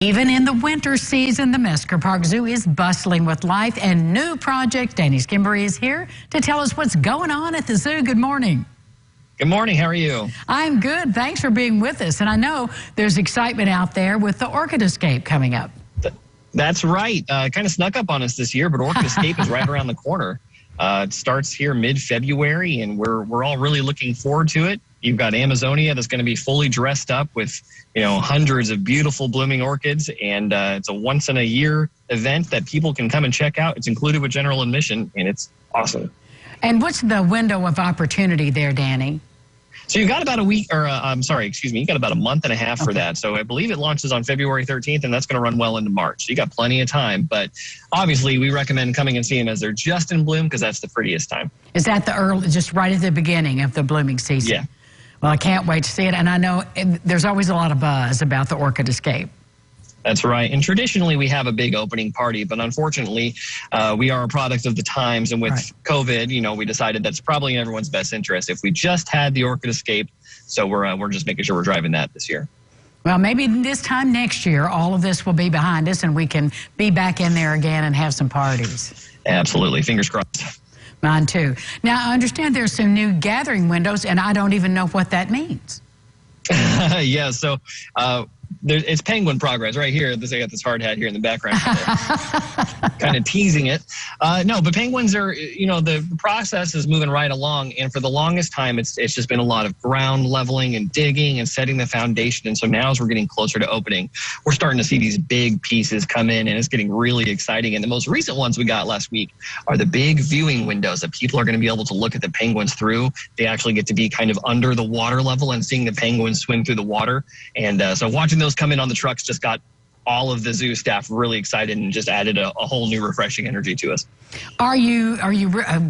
Even in the winter season, the Mesker Park Zoo is bustling with life and new projects. Danny Skimbery is here to tell us what's going on at the zoo. Good morning. Good morning. How are you? I'm good. Thanks for being with us. And I know there's excitement out there with the Orchid Escape coming up. That's right. Kind of snuck up on us this year, but Orchid Escape is right around the corner. It starts here mid-February, and we're all really looking forward to it. You've got Amazonia that's going to be fully dressed up with, hundreds of beautiful blooming orchids, and it's a once-in-a-year event that people can come and check out. It's included with general admission, and it's awesome. And what's the window of opportunity there, Danny? So you got about a week, or you got about a month and a half for that. So I believe it launches on February 13th, and that's going to run well into March. So you got plenty of time. But obviously, we recommend coming and seeing them as they're just in bloom because that's the prettiest time. Is that just right at the beginning of the blooming season? Yeah. Well, I can't wait to see it. And I know there's always a lot of buzz about the Orchid Escape. That's right. And traditionally, we have a big opening party, but unfortunately, we are a product of the times. And with COVID, we decided that's probably in everyone's best interest if we just had the Orchid Escape. So we're just making sure we're driving that this year. Well, maybe this time next year, all of this will be behind us and we can be back in there again and have some parties. Absolutely. Fingers crossed. Mine too. Now, I understand there's some new gathering windows, and I don't even know what that means. Yeah, so it's penguin progress right here. I got this hard hat here in the background, kind of teasing it. No, but penguins are, the process is moving right along. And for the longest time, it's just been a lot of ground leveling and digging and setting the foundation. And so now as we're getting closer to opening, we're starting to see these big pieces come in, and it's getting really exciting. And the most recent ones we got last week are the big viewing windows that people are going to be able to look at the penguins through. They actually get to be kind of under the water level and seeing the penguins swim through the water. And so watching those come in on the trucks just got all of the zoo staff really excited and just added a whole new refreshing energy to us. Are you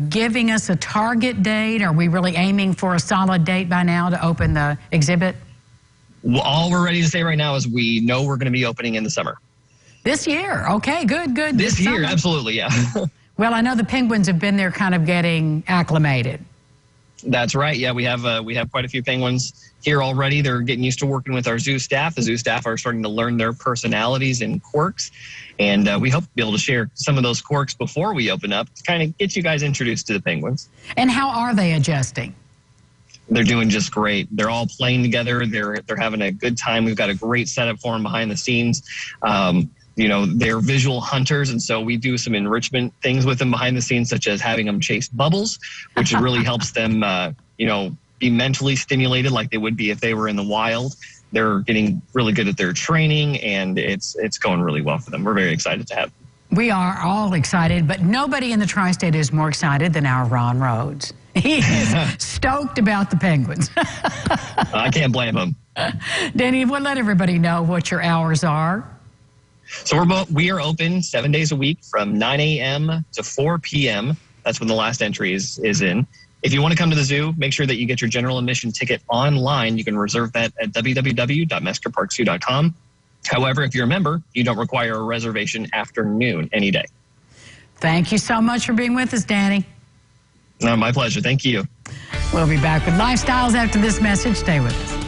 giving us a target date? Are we really aiming for a solid date by now to open the exhibit? Well, all we're ready to say right now is we know we're going to be opening in the summer. This year. Okay, good. This year, absolutely, yeah. Well, I know the penguins have been there kind of getting acclimated. That's right. Yeah, we have quite a few penguins here already. They're getting used to working with our zoo staff. The zoo staff are starting to learn their personalities and quirks, and we hope to be able to share some of those quirks before we open up to kind of get you guys introduced to the penguins. And how are they adjusting? They're doing just great. They're all playing together. They're having a good time. We've got a great setup for them behind the scenes. They're visual hunters, and so we do some enrichment things with them behind the scenes, such as having them chase bubbles, which really helps them, be mentally stimulated like they would be if they were in the wild. They're getting really good at their training, and it's going really well for them. We're very excited to have them. We are all excited, but nobody in the tri-state is more excited than our Ron Rhodes. He is stoked about the penguins. I can't blame him. Danny, we'll let everybody know what your hours are. So we are open 7 days a week from 9 a.m. to 4 p.m. That's when the last entry is in. If you want to come to the zoo, make sure that you get your general admission ticket online. You can reserve that at www.meskerparkzoo.com. However, if you're a member, you don't require a reservation after noon any day. Thank you so much for being with us, Danny. No, my pleasure. Thank you. We'll be back with Lifestyles after this message. Stay with us.